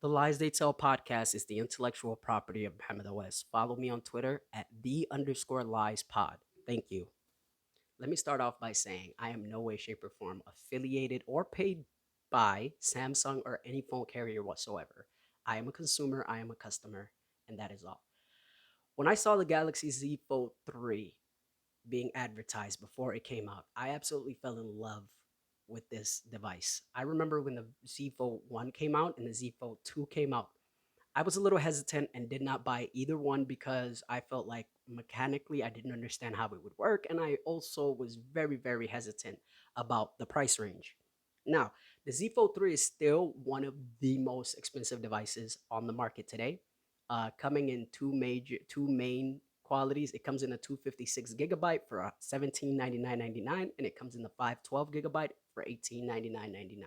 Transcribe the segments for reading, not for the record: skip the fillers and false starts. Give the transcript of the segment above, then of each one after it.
The Lies They Tell podcast is the intellectual property of Mohammed West. Follow me on Twitter at _lies pod. Thank you. Let me start off by saying I am no way, shape, or form affiliated or paid by Samsung or any phone carrier whatsoever. I am a consumer, I am a customer, and that is all. When I saw the Galaxy Z Fold 3 being advertised before it came out, I absolutely fell in love with this device. I remember when the Z Fold 1 came out and the Z Fold 2 came out. I was a little hesitant and did not buy either one because I felt like mechanically I didn't understand how it would work. And I also was very, very hesitant about the price range. Now, the Z Fold 3 is still one of the most expensive devices on the market today, coming in two main qualities. It comes in a 256 gigabyte for 1799.99, and it comes in the 512 gigabyte for 1899.99.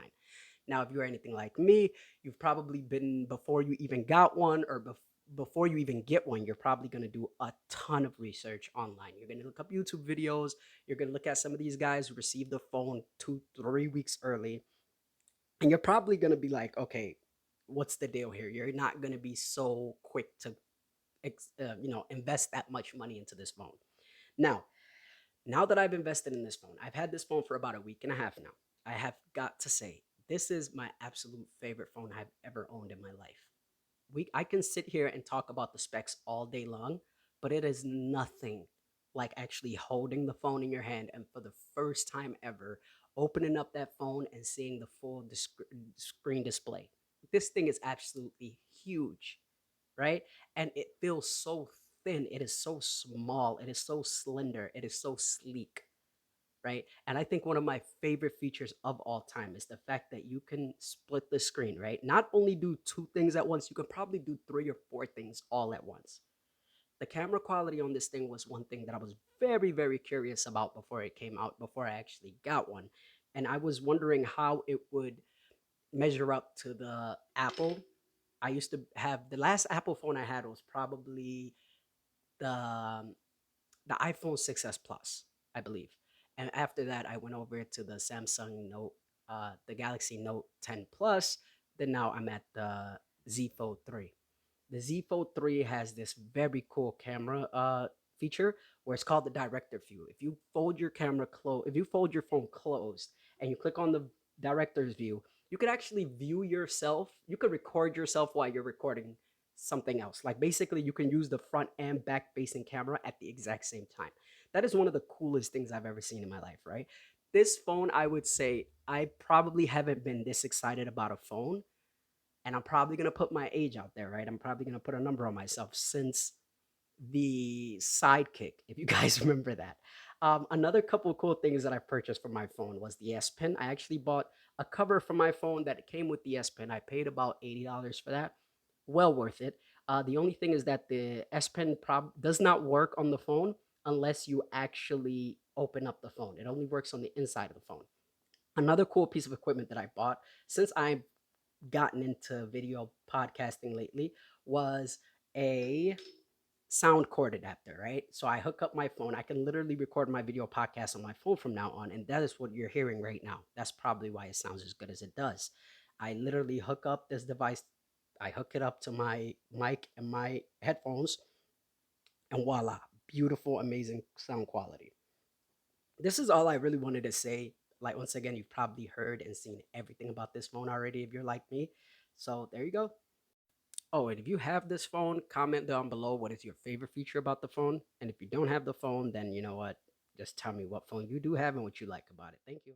Now, if you're anything like me, you've probably been before you even got one or before you even get one, you're probably going to do a ton of research online. You're going to look up YouTube videos. You're going to look at some of these guys who received the phone 2, 3 weeks early. And you're probably going to be like, okay, what's the deal here? You're not going to be so quick to, invest that much money into this phone. Now, now that I've invested in this phone, I've had this phone for about a week and a half now. I have got to say, this is my absolute favorite phone I've ever owned in my life. I can sit here and talk about the specs all day long, but it is nothing like actually holding the phone in your hand and for the first time ever opening up that phone and seeing the full screen display. This thing is absolutely huge, right? And it feels so thin. It is so small. It is so slender. It is so sleek, right? And I think one of my favorite features of all time is the fact that you can split the screen, right? Not only do two things at once, you can probably do three or four things all at once. The camera quality on this thing was one thing that I was very, very curious about before it came out, before I actually got one. And I was wondering how it would measure up to the Apple. I used to have the last Apple phone I had was probably the the iPhone 6s Plus, I believe. And after that, I went over to the Samsung Note, the Galaxy Note 10 Plus. Then now I'm at the Z Fold 3. The Z Fold 3 has this very cool camera feature where it's called the director view. If you fold your phone closed and you click on the director's view, you could actually view yourself. You could record yourself while you're recording something else. Like basically, you can use the front and back facing camera at the exact same time. That is one of the coolest things I've ever seen in my life, right? This phone, I would say, I probably haven't been this excited about a phone, and I'm probably gonna put my age out there, right? I'm probably gonna put a number on myself since the Sidekick, if you guys remember that. Another couple of cool things that I purchased for my phone was the S Pen. I actually bought a cover for my phone that came with the S Pen. I paid about $80 for that. Well worth it. The only thing is that the S Pen does not work on the phone unless you actually open up the phone. It only works on the inside of the phone. Another cool piece of equipment that I bought since I've gotten into video podcasting lately was a sound cord adapter, right? So I hook up my phone. I can literally record my video podcast on my phone from now on. And that is what you're hearing right now. That's probably why it sounds as good as it does. I literally hook up this device, I hook it up to my mic and my headphones, and voila, beautiful, amazing sound quality. This is all I really wanted to say. Like, once again, you've probably heard and seen everything about this phone already if you're like me. So there you go. Oh, and if you have this phone, comment down below what is your favorite feature about the phone. And if you don't have the phone, then you know what? Just tell me what phone you do have and what you like about it. Thank you.